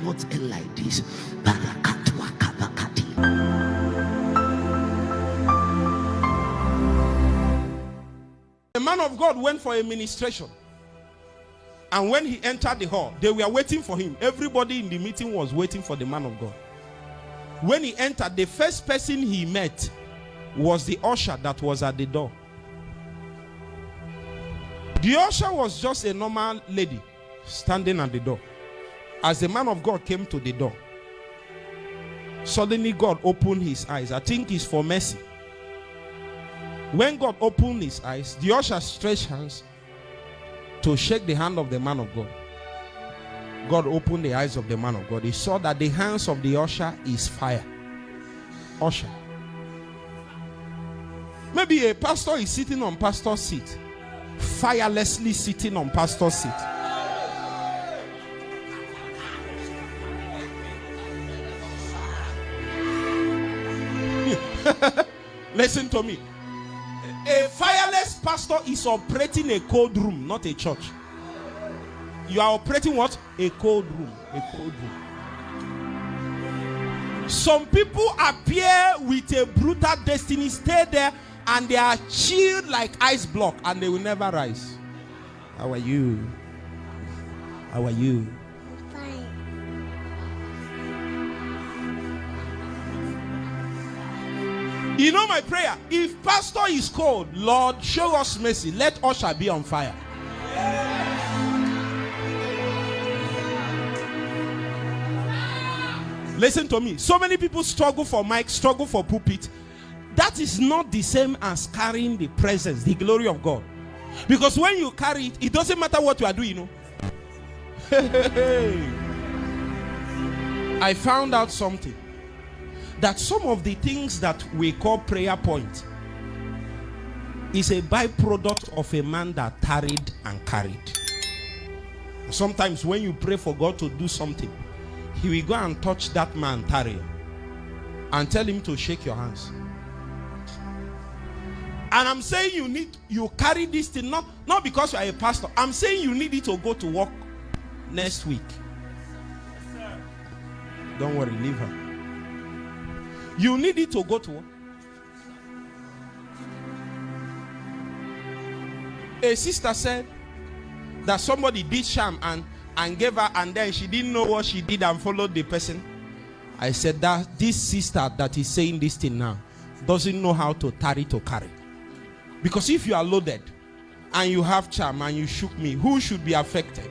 cannot end like this. The man of God went for a ministration. And when he entered the hall, they were waiting for him. Everybody in the meeting was waiting for the man of God. When he entered, the first person he met was the usher that was at the door. The usher was just a normal lady standing at the door. As the man of God came to the door, suddenly God opened his eyes. I think it's for mercy. When God opened his eyes, the usher stretched hands to shake the hand of the man of God. God opened the eyes of the man of God. He saw that the hands of the usher is fire. Usher. Maybe a pastor is sitting on pastor's seat, firelessly sitting on pastor's seat. Listen to me. A fireless pastor is operating a cold room, not a church. You are operating what? A cold room. A cold room. Some people appear with a brutal destiny, stay there, and they are chilled like ice block, and they will never rise. How are you? How are you? Fine. You know my prayer? If pastor is cold, Lord, show us mercy. Let usher be on fire. Listen to me. So many people struggle for mic, struggle for pulpit. That is not the same as carrying the presence, the glory of God. Because when you carry it, it doesn't matter what you are doing, you know. I found out something. That some of the things that we call prayer point is a byproduct of a man that tarried and carried. Sometimes when you pray for God to do something, he will go and touch that man tarrying and tell him to shake your hands. And I'm saying you carry this thing not because you are a pastor. I'm saying you need it to go to work next week. Don't worry, leave her. You need it to go to work. A sister said that somebody did sham and gave her, and then she didn't know what she did and followed the person. I said that this sister that is saying this thing now doesn't know how to tarry to carry. Because if you are loaded and you have charm and you shook me, who should be affected?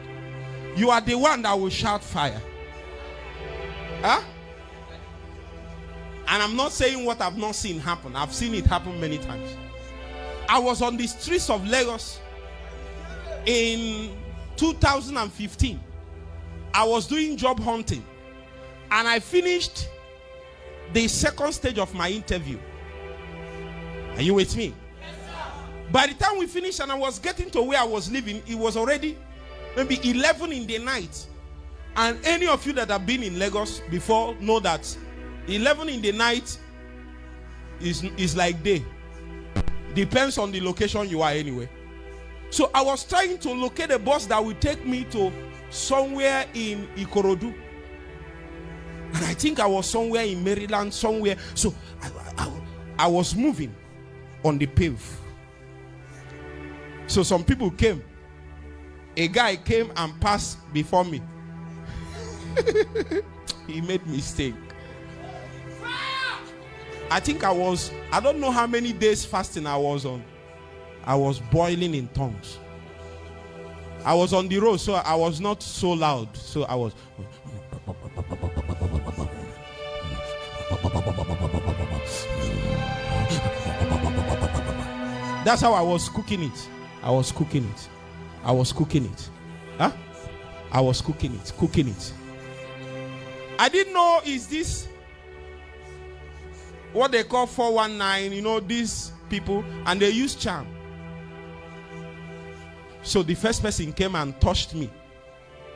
You are the one that will shout fire. Huh? And I'm not saying what I've not seen happen. I've seen it happen many times. I was on the streets of Lagos in 2015. I was doing job hunting. And I finished the second stage of my interview. Are you with me? Yes, sir. By the time we finished and I was getting to where I was living, it was already maybe 11 in the night. And any of you that have been in Lagos before know that 11 in the night is like day. Depends on the location you are anyway. So I was trying to locate a bus that would take me to somewhere in Ikorodu. And I think I was somewhere in Maryland, somewhere. So I was moving on the pave. So some people came. A guy came and passed before me. He made mistake. I think I don't know how many days fasting I was on. I was boiling in tongues. I was on the road, so I was not so loud. So I was. That's how I was cooking it. I was cooking it. I was cooking it. Huh? I was cooking it. I didn't know is this what they call 419, you know, these people, and they use charm. So the first person came and touched me.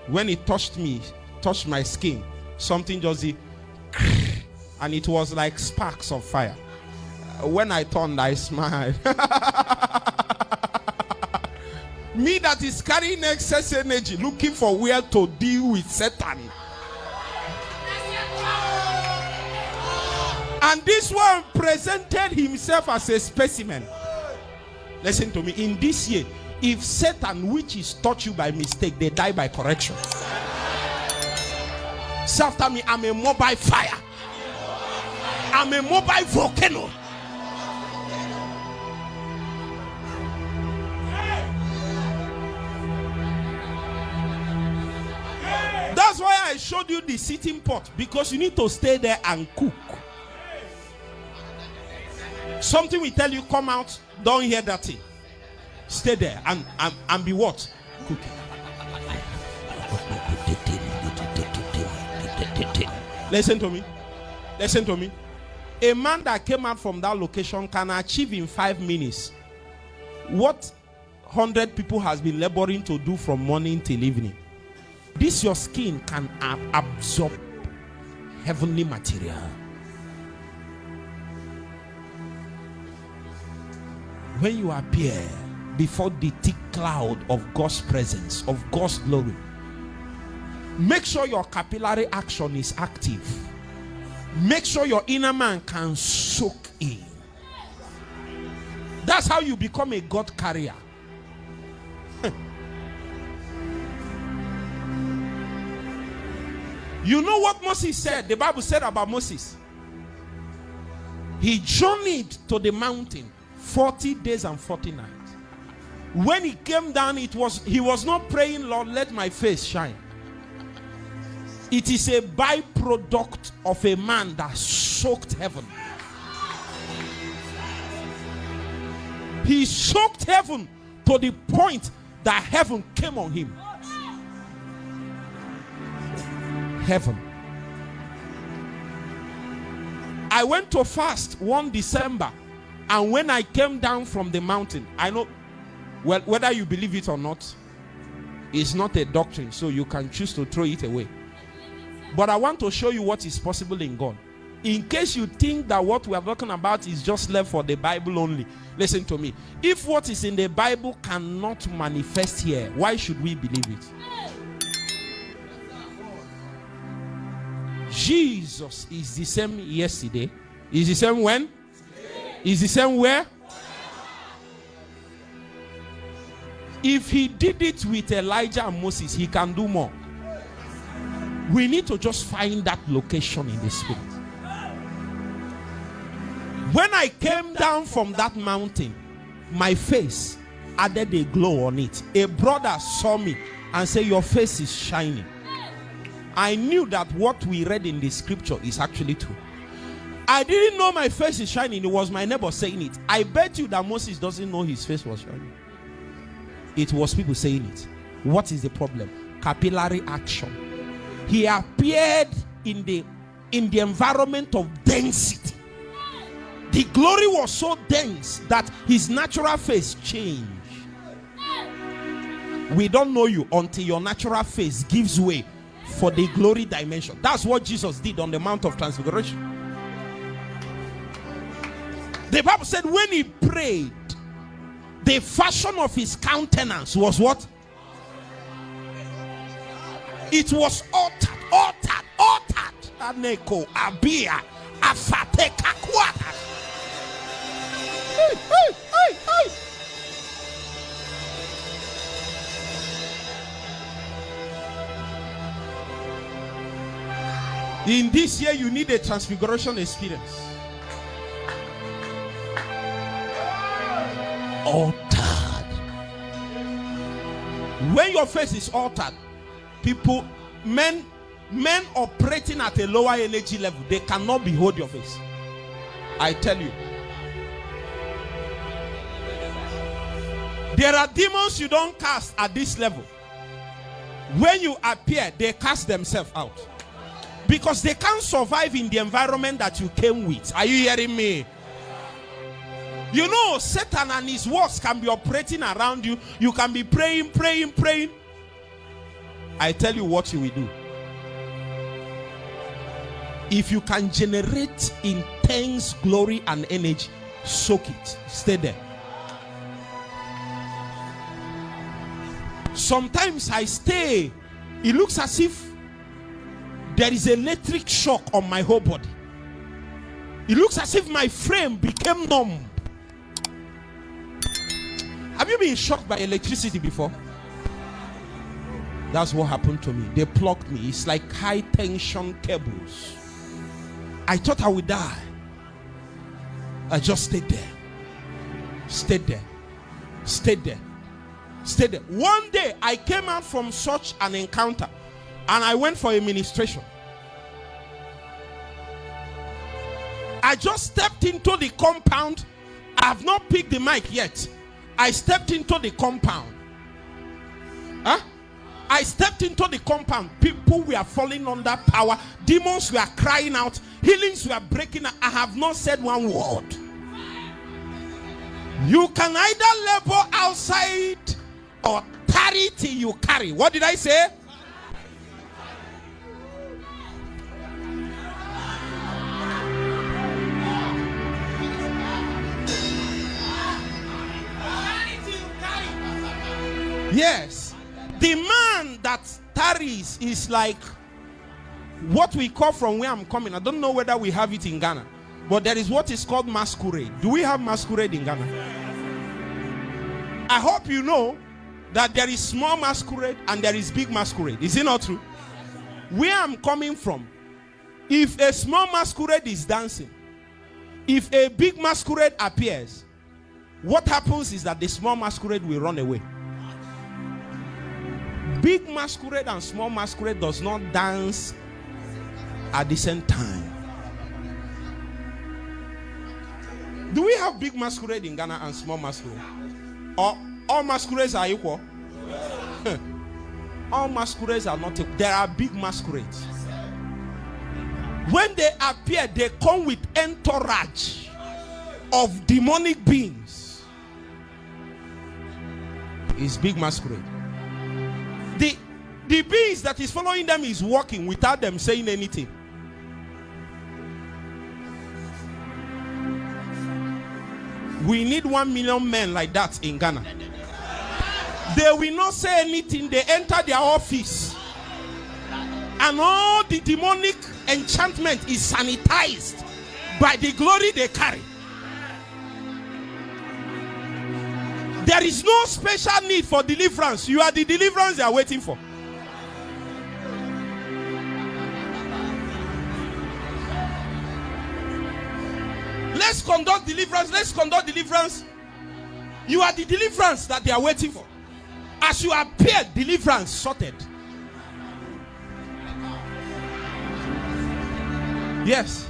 When it touched me, touched my skin, something just did, and it was like sparks of fire. When I turned, I smiled. Me that is carrying excess energy, looking for where to deal with Satan. And this one presented himself as a specimen. Listen to me. In this year, if Satan, which is taught you by mistake, they die by correction. Say after me, I'm a mobile fire. I'm a mobile volcano. That's why I showed you the sitting pot, because you need to stay there and cook. Something will tell you, come out, don't hear that thing. Stay there and be what? Cooking. Listen to me. Listen to me. A man that came out from that location can achieve in 5 minutes what 100 people has been laboring to do from morning till evening. This your skin can absorb heavenly material. When you appear before the thick cloud of God's presence, of God's glory, make sure your capillary action is active. Make sure your inner man can soak in. That's how you become a God carrier. You know what Moses said? The Bible said about Moses. He journeyed to the mountain 40 days and 40 nights. When he came down, he was not praying, Lord, let my face shine. It is a byproduct of a man that soaked heaven. He soaked heaven to the point that heaven came on him. Heaven. I went to fast one December, and when I came down from the mountain, I know, well, whether you believe it or not, it's not a doctrine, so you can choose to throw it away. But I want to show you what is possible in God. In case you think that what we are talking about is just left for the Bible only, listen to me. If what is in the Bible cannot manifest here, why should we believe it? Jesus is the same yesterday. Is the same when? Is the same where? If he did it with Elijah and Moses, he can do more. We need to just find that location in the spirit. When I came down from that mountain, my face added a glow on it. A brother saw me and said, your face is shining. I knew that what we read in the scripture is actually true. I didn't know my face is shining. It was my neighbor saying it. I bet you that Moses doesn't know his face was shining. It was people saying it. What is the problem? Capillary action. He appeared in the environment of density. The glory was so dense that his natural face changed. We don't know you until your natural face gives way for the glory dimension. That's what Jesus did on the Mount of Transfiguration. The Bible said when he prayed, the fashion of his countenance was what? It was altered. Aneko, Abia, Afateka, Kwata. In this year, you need a transfiguration experience. Altered. When your face is altered, people, men operating at a lower energy level, they cannot behold your face. I tell you. There are demons you don't cast at this level. When you appear, they cast themselves out. Because they can't survive in the environment that you came with. Are you hearing me? You know, Satan and his works can be operating around you. You can be praying. I tell you what you will do. If you can generate intense glory and energy, soak it. Stay there. Sometimes I stay. It looks as if there is electric shock on my whole body. It looks as if my frame became numb. Have you been shocked by electricity before? That's what happened to me. They plugged me. It's like high tension cables. I thought I would die. I just stayed there. Stayed there. Stayed there. Stayed there. One day I came out from such an encounter and I went for a ministration. I just stepped into the compound. I have not picked the mic yet. I stepped into the compound. I stepped into the compound. People were falling under power. Demons were crying out. Healings were breaking out. I have not said one word. You can either labor outside or tarry till you carry. What did I say? Yes. The man that tarries is like what we call, from where I'm coming. I don't know whether we have it in Ghana, but there is what is called masquerade. Do we have masquerade in Ghana? I hope you know that there is small masquerade and there is big masquerade. Is it not true? Where I'm coming from, if a small masquerade is dancing, if a big masquerade appears, what happens is that the small masquerade will run away. Big masquerade and small masquerade does not dance at the same time. Do we have big masquerade in Ghana and small masquerade? Or all masquerades are equal? All masquerades are not equal. There are big masquerades. When they appear, they come with entourage of demonic beings. It's big masquerade. The beings that is following them is walking without them saying anything. We need 1 million men like that in Ghana. They will not say anything. They enter their office and all the demonic enchantment is sanitized by the glory they carry. There is no special need for deliverance. You are the deliverance they are waiting for. Let's conduct deliverance. Let's conduct deliverance. You are the deliverance that they are waiting for. As you appear, deliverance sorted. Yes.